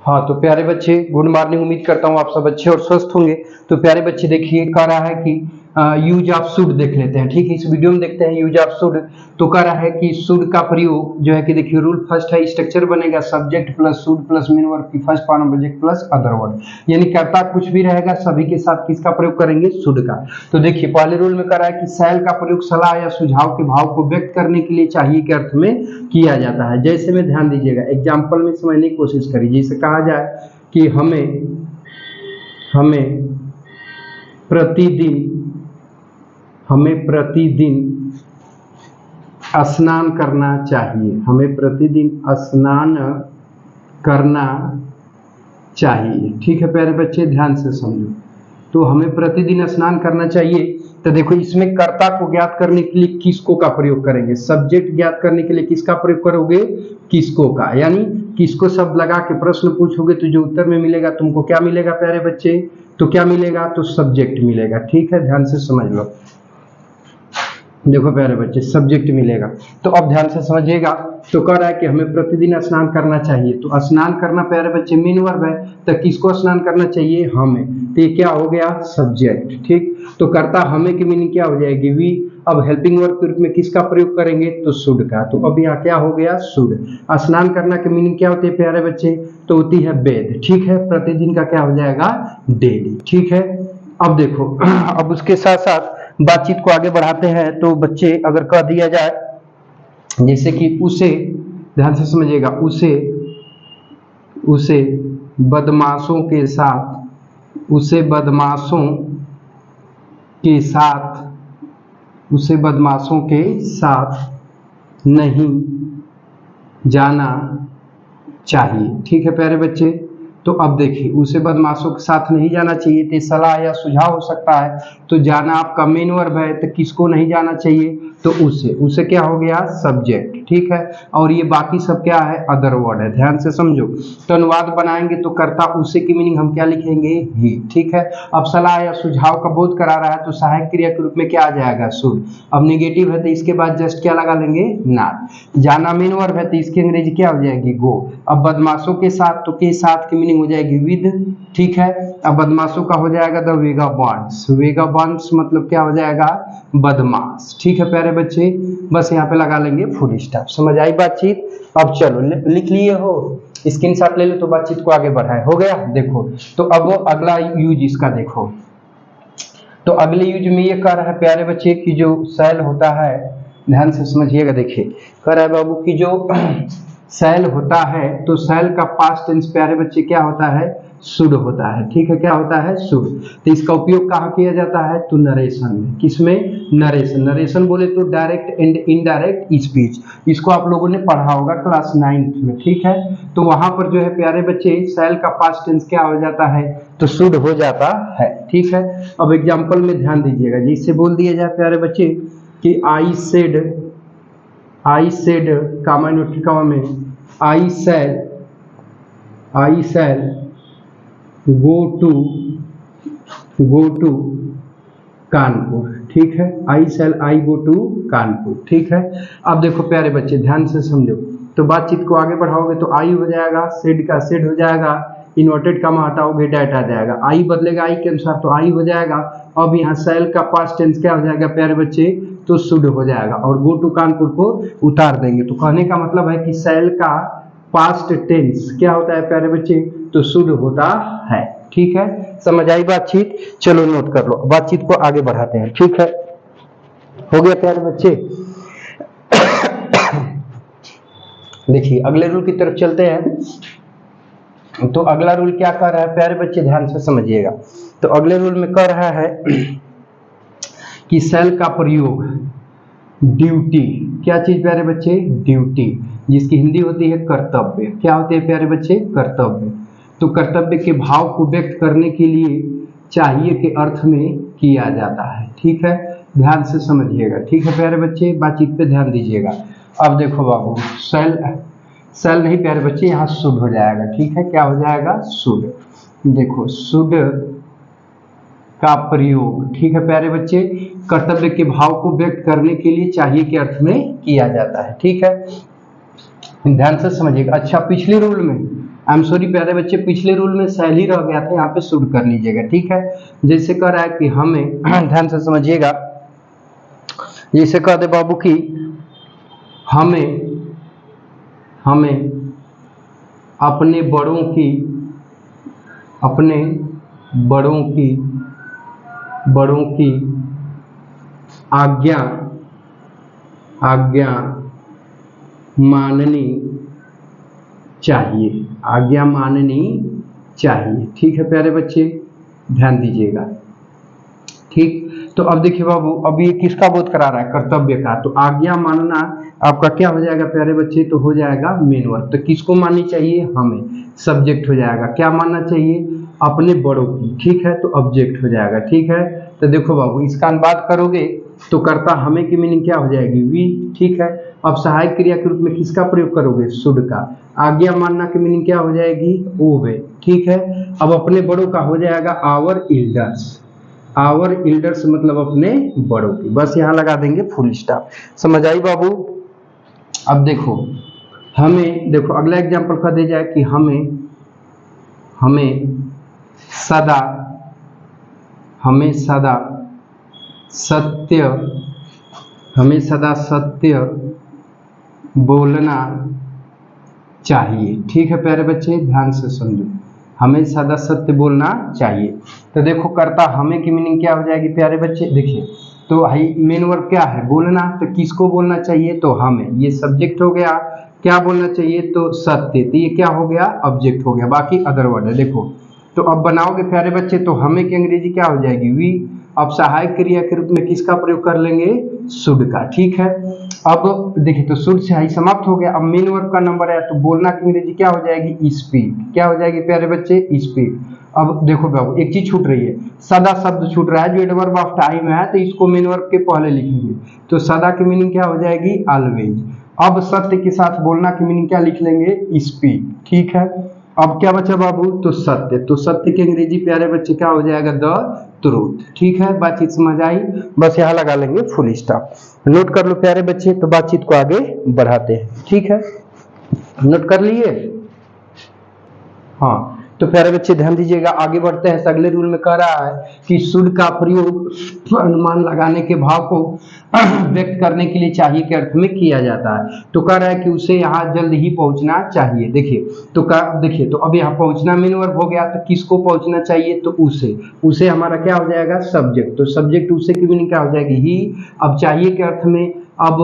हाँ तो प्यारे बच्चे गुड मॉर्निंग, उम्मीद करता हूँ आप सब अच्छे और स्वस्थ होंगे। तो प्यारे बच्चे देखिए कह रहा है कि यूज ऑफ शुड देख लेते हैं। ठीक है, इस वीडियो में देखते हैं यूज ऑफ शुड। तो कह रहा है कि शुड का प्रयोग जो है कि देखिए रूल फर्स्ट है, स्ट्रक्चर बनेगा subject plus should plus main verb की first form object plus other word, यानी कर्ता कुछ भी रहेगा सभी के साथ किसका प्रयोग करेंगे, शुड का। तो देखिए पहले रूल में कह रहा है कि शैल का प्रयोग सलाह या सुझाव के भाव को व्यक्त करने के लिए चाहिए के अर्थ में किया जाता है। जैसे में ध्यान दीजिएगा, एग्जाम्पल में समझने की कोशिश करिए। जैसे कहा जाए कि हमें प्रतिदिन स्नान करना चाहिए। हमें प्रतिदिन स्नान करना चाहिए। ठीक है प्यारे बच्चे, ध्यान से समझो। तो हमें प्रतिदिन स्नान करना चाहिए। तो देखो इसमें कर्ता को ज्ञात करने के लिए किसको का प्रयोग करेंगे, सब्जेक्ट ज्ञात करने के लिए किसका प्रयोग करोगे, किसको का। यानी किसको शब्द लगा के प्रश्न पूछोगे तो जो उत्तर में मिलेगा तुमको क्या मिलेगा प्यारे बच्चे, तो क्या मिलेगा, तो सब्जेक्ट मिलेगा। ठीक है, ध्यान से समझ लो। देखो प्यारे बच्चे सब्जेक्ट मिलेगा। तो अब ध्यान से समझिएगा। तो कह रहा है कि हमें प्रतिदिन स्नान करना चाहिए। तो स्नान करना प्यारे बच्चे मेन वर्ब है, तो किसको स्नान करना चाहिए, हमें। तो ये क्या हो गया, सब्जेक्ट। ठीक, तो कर्ता हमें की मीनिंग क्या हो जाएगी, वी। अब हेल्पिंग वर्ब के रूप में किसका प्रयोग करेंगे, तो शुड का। तो अब यहाँ क्या हो गया, शुड। स्नान करना की मीनिंग क्या होती है प्यारे बच्चे, तो होती है वेद। ठीक है, प्रतिदिन का क्या हो जाएगा, डेली। ठीक है, अब देखो अब उसके साथ साथ बातचीत को आगे बढ़ाते हैं। तो बच्चे अगर कह दिया जाए जैसे कि उसे, ध्यान से समझिएगा, उसे बदमाशों के साथ नहीं जाना चाहिए। ठीक है प्यारे बच्चे। तो अब देखिए उसे बदमाशों के साथ नहीं जाना चाहिए, तो सलाह या सुझाव हो सकता है। तो जाना आपका मेन वर्ब है, तो किसको नहीं जाना चाहिए, तो उसे क्या हो गया, सब्जेक्ट। ठीक है, और ये बाकी सब क्या है, अदर वर्ड है। ध्यान से समझो। तो अनुवाद बनाएंगे तो कर्ता उसे की मीनिंग हम क्या लिखेंगे, ही। ठीक है, अब सलाह या सुझाव का बोध करा रहा है तो सहायक क्रिया के रूप में क्या आ जाएगा, शुड। अब नेगेटिव है तो इसके बाद जस्ट क्या लगा लेंगे, नॉट। जाना मेन वर्ब है तो इसकी अंग्रेजी क्या हो जाएगी, गो। अब बदमाशों के साथ, तो के साथ की मीनिंग हो जाएगी विद। ठीक है, अब बदमाशों का हो जाएगा द वेगाबॉन्ड्स। वेगाबॉन्ड्स मतलब क्या हो जाएगा, बदमाश। ठीक है प्यारे बच्चे, बस यहाँ पे लगा लेंगे फुल स्टॉप। समझ आई बातचीत। अब चलो लिख लिए हो, स्क्रीनशॉट ले लो तो बातचीत को आगे बढ़ाए। हो गया, देखो। तो अब अगला यूज इसका देखो। तो अगले यूज में ये कह रहा है प्यारे बच्चे कि जो शैल होता है, ध्यान से समझिएगा। देखिए कह रहा है बाबू की जो शैल होता है, तो शैल का पास्ट टेंस प्यारे बच्चे क्या होता है, शुड होता है। ठीक है, क्या होता है, शुड। तो इसका उपयोग कहाँ किया जाता है, तो नरेशन में। किसमें, नरेशन। नरेशन बोले तो डायरेक्ट एंड इनडायरेक्ट स्पीच। इसको आप लोगों ने पढ़ा होगा क्लास 9th में। ठीक है, तो वहां पर जो है प्यारे बच्चे शैल का पास्ट टेंस क्या हो जाता है, तो शुड हो जाता है। ठीक है, अब एग्जाम्पल में ध्यान दीजिएगा। जिससे बोल दिया जाए प्यारे बच्चे कि I said comma inverted comma में आई शैल गो टू कानपुर। ठीक है, आई गो टू कानपुर। ठीक है, अब देखो प्यारे बच्चे ध्यान से समझो। तो बातचीत को आगे बढ़ाओगे तो आई हो जाएगा, सेड का सेड हो जाएगा, इन्वर्टेड कामा हटाओगे डैट आ जाएगा, आई बदलेगा आई के अनुसार तो आई हो जाएगा। अब यहाँ शैल का पास्ट टेंस क्या हो जाएगा प्यारे बच्चे, तो शुड हो जाएगा, और गो टू कानपुर को उतार देंगे। तो कहने का मतलब है कि शैल का पास्ट टेंस क्या होता है प्यारे बच्चे, तो शुड होता है। ठीक है, समझ आई बातचीत। चलो नोट कर लो, बातचीत को आगे बढ़ाते हैं। ठीक है, हो गया प्यारे बच्चे। देखिए अगले रूल की तरफ चलते हैं। तो अगला रूल क्या कह रहा है प्यारे बच्चे, ध्यान से समझिएगा। तो अगले रूल में कह रहा है कि शैल का प्रयोग ड्यूटी, क्या चीज प्यारे बच्चे, ड्यूटी, जिसकी हिंदी होती है कर्तव्य। क्या होते हैं प्यारे बच्चे, कर्तव्य। तो कर्तव्य के भाव को व्यक्त करने के लिए चाहिए के अर्थ में किया जाता है। ठीक है, ध्यान से समझिएगा। ठीक है प्यारे बच्चे, बातचीत पे ध्यान दीजिएगा। अब देखो बाबू, शैल नहीं प्यारे बच्चे, यहाँ शुड हो जाएगा। ठीक है, क्या हो जाएगा, शुड। देखो शुड का प्रयोग, ठीक है प्यारे बच्चे, कर्तव्य के भाव को व्यक्त करने के लिए चाहिए के अर्थ में किया जाता है। ठीक है, ध्यान से समझिएगा। अच्छा, पिछले रूल में आई एम सॉरी प्यारे बच्चे, पिछले रूल में शैल ही रह गया था, यहाँ पे शुड कर लीजिएगा, ठीक है। जैसे कह रहा है कि हमें ध्यान से समझिएगा, जैसे कह दे बाबू कि हमें अपने बड़ों की आज्ञा माननी चाहिए, ठीक है प्यारे बच्चे, ध्यान दीजिएगा, ठीक। तो अब देखिए बाबू, अब ये किसका बोध करा रहा है, कर्तव्य का। तो आज्ञा मानना आपका क्या हो जाएगा प्यारे बच्चे, तो हो जाएगा मेन वर्ब। तो किसको माननी चाहिए, हमें, सब्जेक्ट हो जाएगा। क्या मानना चाहिए, अपने बड़ों की, ठीक है, तो ऑब्जेक्ट हो जाएगा, ठीक है। तो देखो बाबू, इसका अनुवाद करोगे तो कर्ता हमें की मीनिंग क्या हो जाएगी, वी, ठीक है। अब सहायक क्रिया के रूप में किसका प्रयोग करोगे, शुड का। आज्ञा मानना की मीनिंग क्या हो जाएगी, ओबे, ठीक है। अब अपने बड़ों का हो जाएगा आवर एल्डर्स मतलब अपने बड़ों की, बस यहाँ लगा देंगे फुल स्टॉप। समझ आई बाबू। अब देखो अगला एग्जांपल का दे जाए कि हमें सदा सत्य बोलना चाहिए, ठीक है प्यारे बच्चे, ध्यान से समझो, हमें सदा सत्य बोलना चाहिए। तो देखो कर्ता हमें की मीनिंग क्या हो जाएगी प्यारे बच्चे, देखिए, तो हाई मेन वर्ब क्या है, बोलना। तो किसको बोलना चाहिए, तो हमें, ये सब्जेक्ट हो गया। क्या बोलना चाहिए, तो सत्य, तो ये क्या हो गया, ऑब्जेक्ट हो गया, बाकी अदर वर्ड है। देखो तो अब बनाओगे प्यारे बच्चे, तो हमें की अंग्रेजी क्या हो जाएगी, वी। अब सहायक क्रिया के रूप में किसका प्रयोग कर लेंगे, शुड का, ठीक है। अब देखिए, तो शुड से हाई समाप्त हो गया। अब मेन वर्ब का नंबर है, तो बोलना की अंग्रेजी क्या हो जाएगी, स्पीक। क्या हो जाएगी प्यारे बच्चे, स्पीक। अब देखो बाबू, एक चीज छूट रही है, सदा शब्द छूट रहा है, जो एडवर्ब ऑफ टाइम है, तो इसको मेन वर्ब के पहले लिखेंगे। तो सदा की मीनिंग क्या हो जाएगी, ऑलवेज। अब सत्य के साथ बोलना की मीनिंग क्या लिख लेंगे, स्पीक, ठीक है। अब क्या बचा बाबू, तो सत्य। तो सत्य की अंग्रेजी प्यारे बच्चे क्या हो जाएगा, द ट्रूथ, ठीक है। बातचीत समझ आई, बस यहाँ लगा लेंगे फुल स्टॉप। नोट कर लो प्यारे बच्चे, तो बातचीत को आगे बढ़ाते हैं, ठीक है। नोट कर लिए, हाँ। तो प्यारे बच्चे ध्यान दीजिएगा, आगे बढ़ते हैं। अगले रूल में कह रहा है कि शुड का प्रयोग अनुमान लगाने के भाव को व्यक्त करने के लिए चाहिए के अर्थ में किया जाता है। तो कह रहा है कि उसे यहाँ जल्द ही पहुंचना चाहिए। देखिए तो अब यहाँ पहुंचना मेन वर्ब हो गया, तो किसको पहुंचना चाहिए, तो उसे हमारा क्या हो जाएगा, सब्जेक्ट। तो सब्जेक्ट उसे की मीनिंग क्या हो जाएगी, ही। अब चाहिए के अर्थ में अब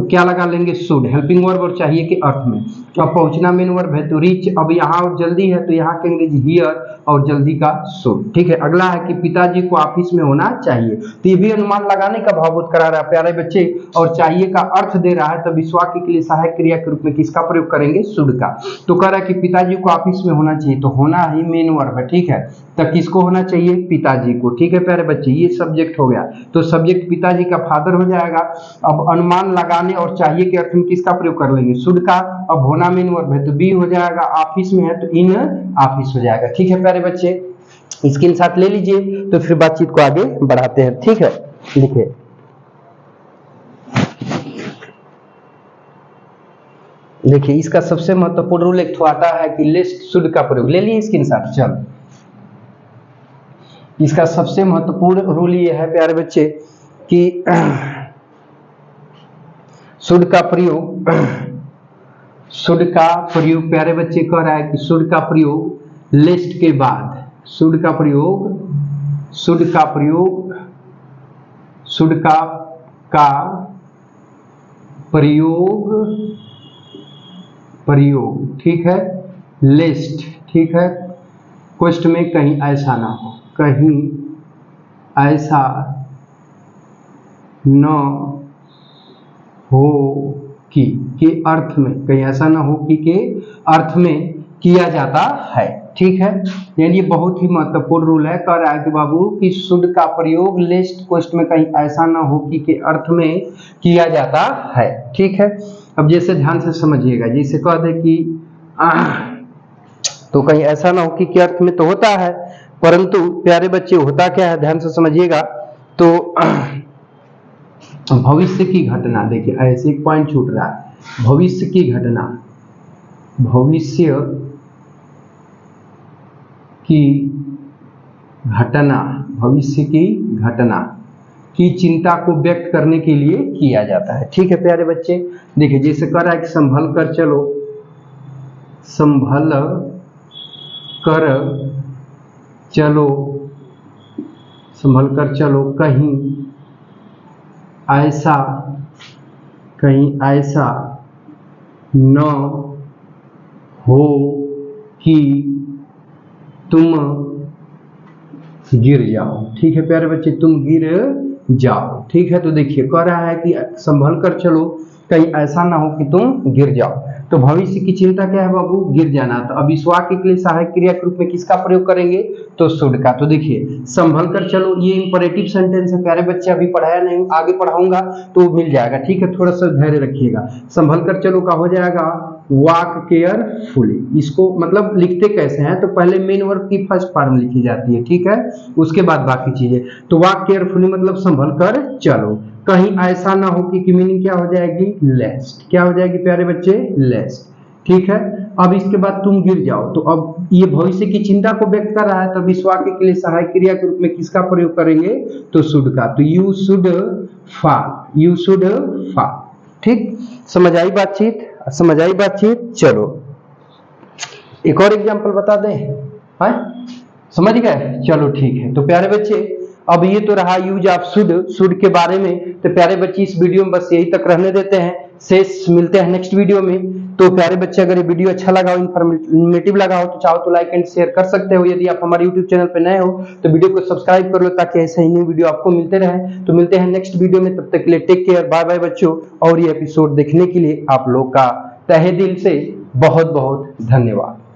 क्या लगा लेंगे, शुड, हेल्पिंग वर्ब, और चाहिए के अर्थ में। अब पहुंचना मेन वर्ब है, तो रीच। अब यहाँ जल्दी है, तो यहाँ के अंग्रेजी हियर, और जल्दी का शुड, ठीक है। अगला है कि पिताजी को ऑफिस में होना चाहिए। तो ये भी अनुमान लगाने का भावबोध करा रहा है प्यारे बच्चे, और चाहिए का अर्थ दे रहा है। तो विश्वास के लिए सहायक क्रिया के रूप में किसका प्रयोग करेंगे, शुड का। तो कह रहा है कि पिताजी को ऑफिस में होना चाहिए, तो होना ही मेन वर्ब है, ठीक है। तो किसको होना चाहिए, पिताजी को, ठीक है प्यारे बच्चे, ये सब्जेक्ट हो गया। तो सब्जेक्ट पिताजी का फादर हो जाएगा। अब अनुमान लगाने और चाहिए के अर्थ में किसका प्रयोग कर लेंगे, शुड का। अब होना मेन वर्ब है, तो बी हो जाएगा। ऑफिस में है, तो इन ऑफिस हो जाएगा, ठीक है प्यारे बच्चे। स्क्रीनशॉट ले लीजिए, तो फिर बातचीत को आगे बढ़ाते हैं, ठीक है। लिखिए, देखिए इसका सबसे महत्वपूर्ण रूल एक आता है कि लिस्ट शुड का प्रयोग। ले लिए स्क्रीनशॉट, चल। इसका सबसे महत्वपूर्ण रूल ये है प्यारे बच्चे कि शुड का प्रयोग प्यारे बच्चे कह रहा है कि शुड का प्रयोग लिस्ट के बाद, शुड का प्रयोग, ठीक है, लिस्ट, ठीक है। क्वेश्चन में कहीं ऐसा ना हो, कहीं ऐसा न हो कि के अर्थ में, कहीं ऐसा ना हो कि के अर्थ में किया जाता है, ठीक है। यानी ये बहुत ही महत्वपूर्ण रूल है। कह रहा है कि बाबू कि शुड का प्रयोग लिस्ट क्वेश्चन में कहीं ऐसा ना हो कि के अर्थ में किया जाता है, ठीक है। अब जैसे ध्यान से समझिएगा, जैसे कह दे कि तो कहीं ऐसा ना हो कि के अर्थ में तो होता है, परंतु प्यारे बच्चे होता क्या है, ध्यान से समझिएगा। तो भविष्य की घटना, देखिए ऐसे एक पॉइंट छूट रहा है, भविष्य की घटना, भविष्य की घटना, भविष्य की घटना की चिंता को व्यक्त करने के लिए किया जाता है। ठीक है प्यारे बच्चे, देखिए जैसे कह रहा है कि संभल कर चलो, संभल कर चलो, संभल कर चलो, कहीं ऐसा न हो कि तुम गिर जाओ। ठीक है प्यारे बच्चे, तुम गिर जाओ। ठीक है, तो देखिए कह रहा है कि संभल कर चलो, कहीं ऐसा ना हो कि तुम गिर जाओ। तो भविष्य की चिंता क्या है बाबू? गिर जाना। तो अब इस वाक्य के लिए सहायक क्रिया के रूप में किसका प्रयोग करेंगे? तो शुड का। तो देखिए संभल कर चलो, ये इंपरेटिव सेंटेंस है प्यारे बच्चे, अभी पढ़ाया नहीं, आगे पढ़ाऊंगा तो मिल जाएगा। ठीक है, थोड़ा सा धैर्य रखिएगा। संभल कर चलो का हो जाएगा वॉक केयरफुली। इसको मतलब लिखते कैसे हैं? तो पहले मेन वर्ब की फर्स्ट फॉर्म लिखी जाती है, ठीक है, उसके बाद बाकी चीजें। तो वॉक केयरफुली मतलब संभल कर चलो, कहीं ऐसा ना हो कि मीनिंग क्या हो जाएगी? लेस्ट। क्या हो जाएगी प्यारे बच्चे? लेस्ट। ठीक है, अब इसके बाद तुम गिर जाओ। तो अब ये भविष्य की चिंता को व्यक्त कर रहा है, तो इस वाक्य के लिए सहायक क्रिया के रूप में किसका प्रयोग करेंगे? तो शुड का। तो you should fall, you should fall. ठीक, समझ आई बातचीत? समझ आई बातचीत? चलो एक और एग्जांपल बता दें, है समझ गए? चलो ठीक है। तो प्यारे बच्चे अब ये तो रहा यूज ऑफ शुड के बारे में। तो प्यारे बच्चे इस वीडियो में बस यही तक रहने देते हैं, शेष मिलते हैं नेक्स्ट वीडियो में। तो प्यारे बच्चे अगर ये वीडियो अच्छा लगा हो, इन्फॉर्मेटिव लगा हो, तो चाहो तो लाइक एंड शेयर कर सकते हो। यदि आप हमारे यूट्यूब चैनल पर नए हो तो वीडियो को सब्सक्राइब कर लो, ताकि ऐसे ही न्यू वीडियो आपको मिलते रहे। तो मिलते हैं नेक्स्ट वीडियो में, तब तक के लिए टेक केयर, बाय बाय बच्चों। और ये एपिसोड देखने के लिए आप लोग का तहे दिल से बहुत बहुत धन्यवाद।